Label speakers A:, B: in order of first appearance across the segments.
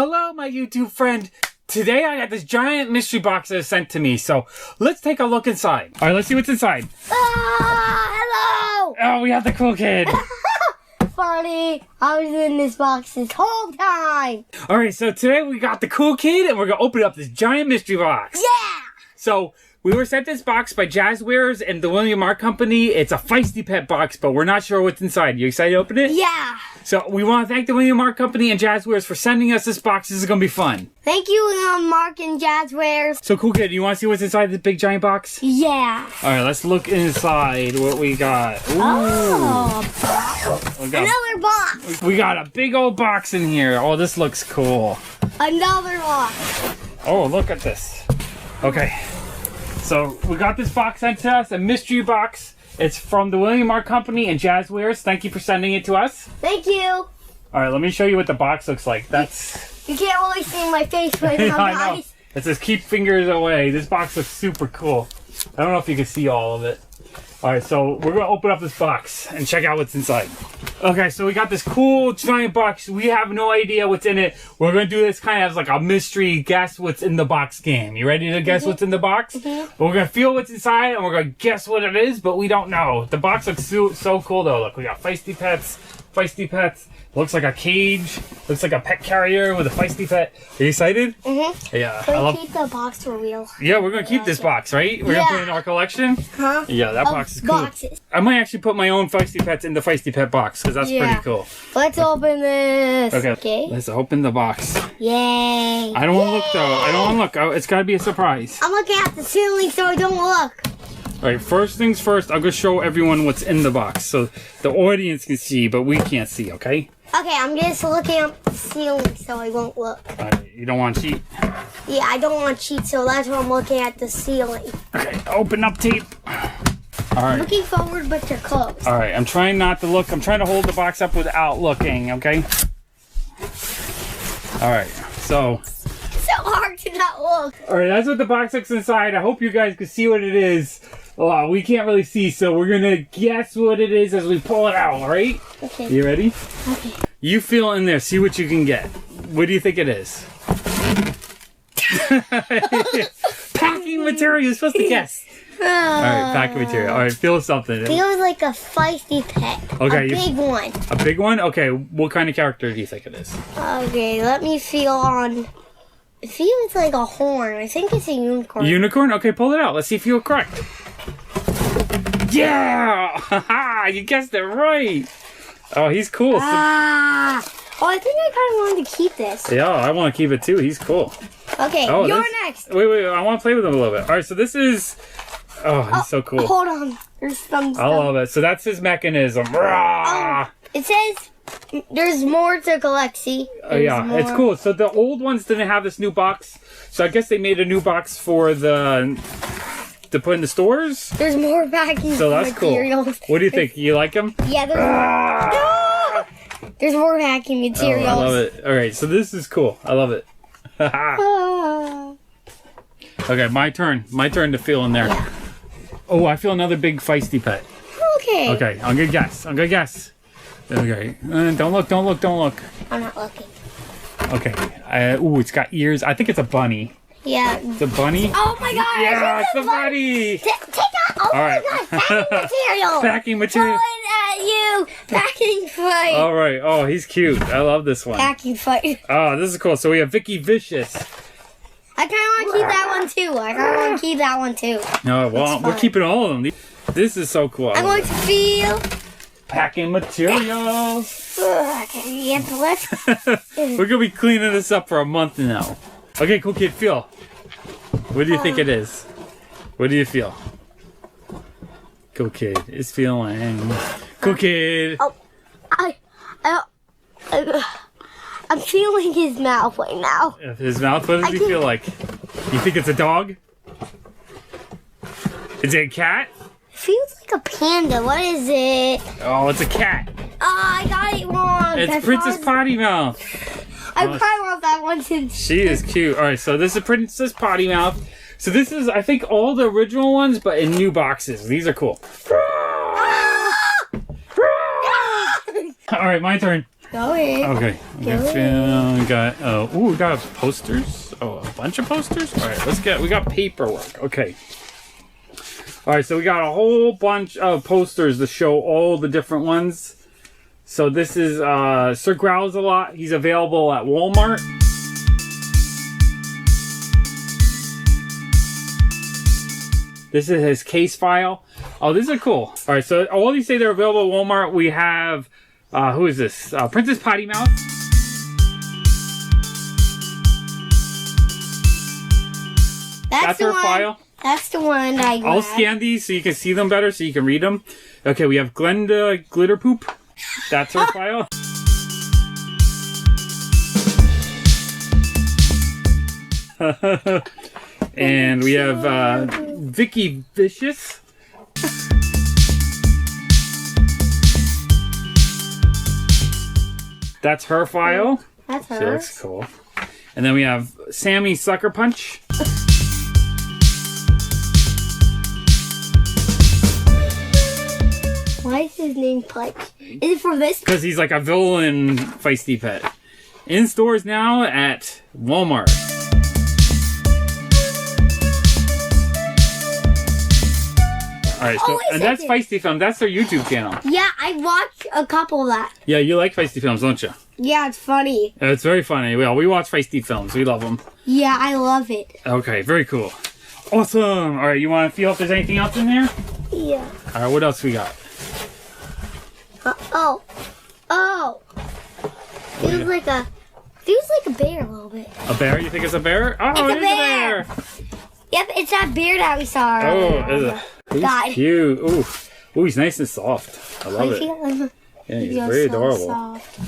A: Hello, my YouTube friend. Today I got this giant mystery box that was sent to me, so let's take a look inside. All right, let's see what's inside.
B: Hello!
A: Oh, we have the cool kid.
B: Funny, I was in this box this whole time.
A: All right, so today we got the cool kid, and we're gonna open up this giant mystery box.
B: Yeah!
A: So we were sent this box by Jazwares and the William R. Company. It's a Feisty Pet box, but we're not sure what's inside. You excited to open it?
B: Yeah!
A: So we want to thank the William R. Company and Jazwares for sending us this box. This is gonna be fun.
B: Thank you, Mark and Jazwares.
A: So cool kid, you want to see what's inside this big giant box?
B: Yeah.
A: All right, let's look inside what we got. Ooh.
B: Oh, another box.
A: We got a big old box in here. Oh, this looks cool.
B: Another box.
A: Oh, look at this. Okay, so we got this box sent to us, a mystery box. It's from the William R. Company and Jazwares. Thank you for sending it to us.
B: Thank you.
A: All right, let me show you what the box looks like.
B: You can't really see my face right now,
A: I know.
B: guys.
A: It says keep fingers away. This box looks super cool. I don't know if you can see all of it. All right, so we're gonna open up this box and check out what's inside. Okay, so we got this cool giant box. We have no idea what's in it. We're gonna do this kind of as like a mystery guess what's in the box game. You ready to guess what's in the box? We're gonna feel what's inside and we're gonna guess what it is, but we don't know. The box looks so cool though. Look, we got Feisty Pets. Looks like a cage. Looks like a pet carrier with a Feisty Pet. Are you excited? Yeah.
B: Can we keep the box for real?
A: Yeah, we're gonna keep this box, right? We're gonna put it in our collection.
B: Huh?
A: Yeah, that box is cool.
B: Boxes.
A: I might actually put my own Feisty Pets in the Feisty Pet box because that's pretty cool.
B: Let's open this.
A: Okay. Let's open the box.
B: Yay.
A: I don't want to look though. I don't want to look. Oh, it's gotta be a surprise.
B: I'm looking at the ceiling so I don't look.
A: All right. First things first. I'm gonna show everyone what's in the box so the audience can see, but we can't see. Okay.
B: Okay, I'm just looking at the ceiling so I won't look.
A: All right, you don't want to cheat.
B: Yeah, I don't want to cheat, so that's why I'm looking at the ceiling.
A: Okay. Open up tape. All right.
B: Looking forward, but you're closed.
A: All right. I'm trying not to look. I'm trying to hold the box up without looking. Okay. All right. So
B: hard to not look.
A: All right, that's what the box looks inside. I hope you guys can see what it is. We can't really see, so we're gonna guess what it is as we pull it out. All right?
B: Okay.
A: You ready?
B: Okay.
A: You feel in there. See what you can get. What do you think it is? Packing material. You're supposed to guess. All right, packing material. All right, feel something.
B: Feels like a Feisty Pet.
A: Okay.
B: A big one.
A: A big one? Okay. What kind of character do you think it is?
B: Okay, let me feel on. It feels like a horn. I think it's a unicorn.
A: Unicorn? Okay, pull it out. Let's see if you're correct. Yeah! Haha! You guessed it right! Oh, he's cool.
B: Oh, I think I kind of wanted to keep this.
A: Yeah, I want to keep it too. He's cool.
B: Okay,
A: Oh,
B: you're next.
A: Wait. I want to play with him a little bit. All right, so this is... Oh, he's so cool.
B: Hold on. There's some stuff.
A: I love it. So that's his mechanism. Rah!
B: It says there's more to collect, see?
A: Oh, yeah, it's cool. So the old ones didn't have this new box. So I guess they made a new box for to put in the stores.
B: There's more packing
A: So that's
B: materials.
A: cool. What do you think? You like them?
B: Yeah, there's more packing materials.
A: Oh, I love it. All right, so this is cool. I love it. Okay, my turn. My turn to feel in there.
B: Yeah.
A: Oh, I feel another big Feisty Pet.
B: Okay.
A: Okay, I'm gonna guess. Okay. Don't look.
B: I'm not looking.
A: Okay. Ooh, it's got ears. I think it's a bunny.
B: Yeah.
A: It's a bunny.
B: Oh my god!
A: Yeah, it's a bunny.
B: Take that! Oh
A: All right.
B: my god! Packing material.
A: Packing material.
B: Going at you. Packing fight.
A: All right. Oh, he's cute. I love this one.
B: Packing fight.
A: Oh, this is cool. So we have Vicky Vicious.
B: I kind of want to keep that one too.
A: No, well, we're keeping all of them. This is so cool.
B: I'm going to feel.
A: Packing materials.
B: Okay, you have to lift.
A: We're gonna be cleaning this up for a month now. Okay, cool kid, feel. What do you think it is? What do you feel? Cool kid is feeling. Cool kid.
B: Oh, I'm feeling his mouth right now.
A: His mouth. What does he feel like? You think it's a dog? Is it a cat?
B: Feels like a panda. What is it?
A: Oh, it's a cat.
B: Oh, I got it wrong.
A: It's Princess Potty Mouth.
B: I probably want that one too.
A: She is cute. All right, so this is Princess Potty Mouth. So this is, I think, all the original ones, but in new boxes. These are cool. All right, my turn.
B: Go ahead.
A: Okay. We got we got posters. Oh, a bunch of posters. All right, we got paperwork. Okay. All right, so we got a whole bunch of posters to show all the different ones. So this is Sir Growls-a-Lot. He's available at Walmart. This is his case file. Oh, these are cool. All right, so all these say they're available at Walmart. We have, who is this? Princess Potty Mouth. That's her file.
B: That's the one I grabbed.
A: I'll scan these so you can see them better, so you can read them. Okay, we have Glenda Glitter Poop. That's her file. And we have Vicky Vicious. That's her file.
B: That's hers.
A: She looks cool. And then we have Sammy Sucker Punch.
B: Why is his name Punch? Is it for this?
A: Because he's like a villain Feisty Pet. In stores now at Walmart. Alright, so, and that's Feisty Films. That's their YouTube channel.
B: Yeah, I watched a couple of that.
A: Yeah, you like Feisty Films, don't you?
B: Yeah, it's funny.
A: It's very funny. Well, we watch Feisty Films. We love them.
B: Yeah, I love it.
A: Okay, very cool. Awesome. Alright, you want to feel if there's anything else in there?
B: Yeah.
A: Alright, what else we got?
B: Oh. Feels like a bear a little bit.
A: A bear? You think it's a bear? Oh,
B: It's a bear. Yep, it's that bear that we saw earlier.
A: He's cute. Ooh, he's nice and soft. I love it. Yeah, he's very adorable.
B: Soft.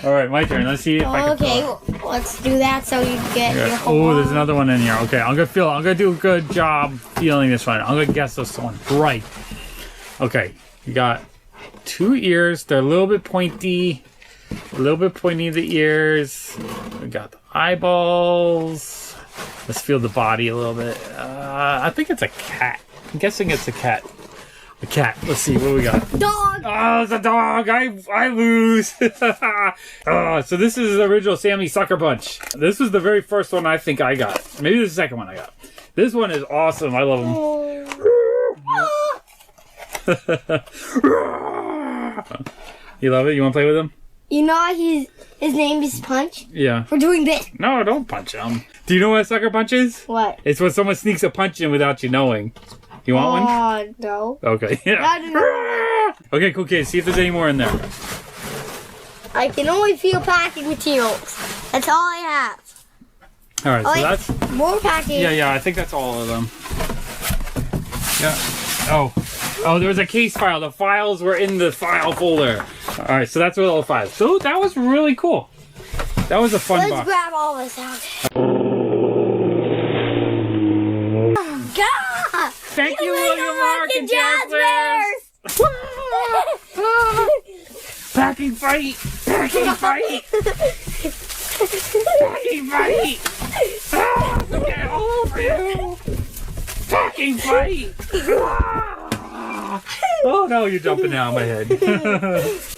A: All right, my turn. Let's see if I can.
B: Okay, let's do that so you get your whole.
A: Oh, there's another one in here. Okay, I'm gonna do a good job feeling this one. I'm gonna guess this one right. Okay, you got 2 ears. They're a little bit pointy. The ears. We got the eyeballs. Let's feel the body a little bit. I think it's a cat. I'm guessing it's a cat. A cat. Let's see what we got.
B: Dog.
A: Oh, it's a dog. I lose. So this is the original Sammy Sucker Punch. This was the very first one I think I got. Maybe the second one I got. This one is awesome. I love him. You love it? You want to play with him?
B: You know his name is Punch?
A: Yeah.
B: We're doing this.
A: No, don't punch him. Do you know what a sucker punch is?
B: What?
A: It's when someone sneaks a punch in without you knowing. You want one?
B: No.
A: Okay. Yeah. Okay, cool kids. See if there's any more in there.
B: I can only feel packing materials. That's all I have.
A: All right, so that's
B: more packing.
A: Yeah. I think that's all of them. Yeah. Oh, there was a case file. The files were in the file folder. All right, so that's all the files. So that was really cool. That was a fun box.
B: Let's grab all this out. Oh, God!
A: Thank you, William Mark and Jazwares. Packing fight! Packing fight! Packing fight! Ah, look at it all over you! Packing fight! Oh no, you're jumping down my head.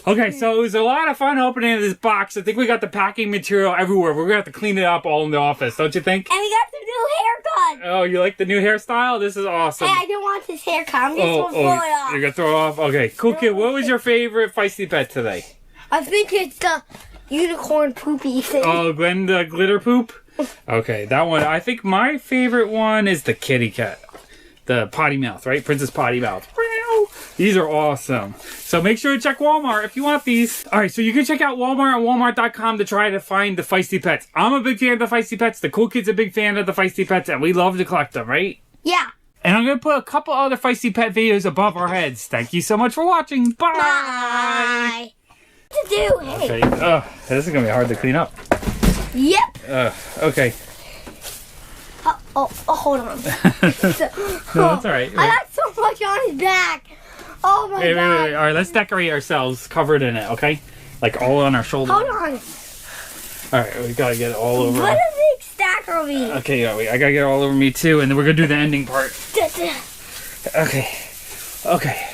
A: Okay, so it was a lot of fun opening this box. I think we got the packing material everywhere. We're gonna have to clean it up all in the office, don't you think?
B: And we got some new haircut.
A: Oh, you like the new hairstyle? This is awesome.
B: Hey, I don't want this haircut. I'm just gonna throw it off.
A: You're gonna throw it off? Okay, cool kid. What was your favorite Feisty Pet today?
B: I think it's the unicorn poopy thing.
A: Oh, Glenda Glitter Poop? Okay, that one. I think my favorite one is the kitty cat. The potty mouth, right? Princess Potty Mouth. These are awesome. So make sure to check Walmart if you want these. All right, so you can check out Walmart at walmart.com to try to find the Feisty Pets. I'm a big fan of the Feisty Pets. The cool kid's a big fan of the Feisty Pets, and we love to collect them, right?
B: Yeah.
A: And I'm going to put a couple other Feisty Pet videos above our heads. Thank you so much for watching. Bye!
B: Bye! What to do? Hey.
A: Okay. This is going to be hard to clean up.
B: Yep.
A: Okay.
B: Hold on.
A: No, that's all right.
B: I got so much on his back. Oh my God.
A: Wait. All right, let's decorate ourselves covered in it, okay? Like all on our shoulders.
B: Hold on.
A: Alright, we gotta get it all over.
B: What a big stack are we?
A: Okay, yeah, I gotta get it all over me too, and then we're gonna do the ending part. Okay. Okay.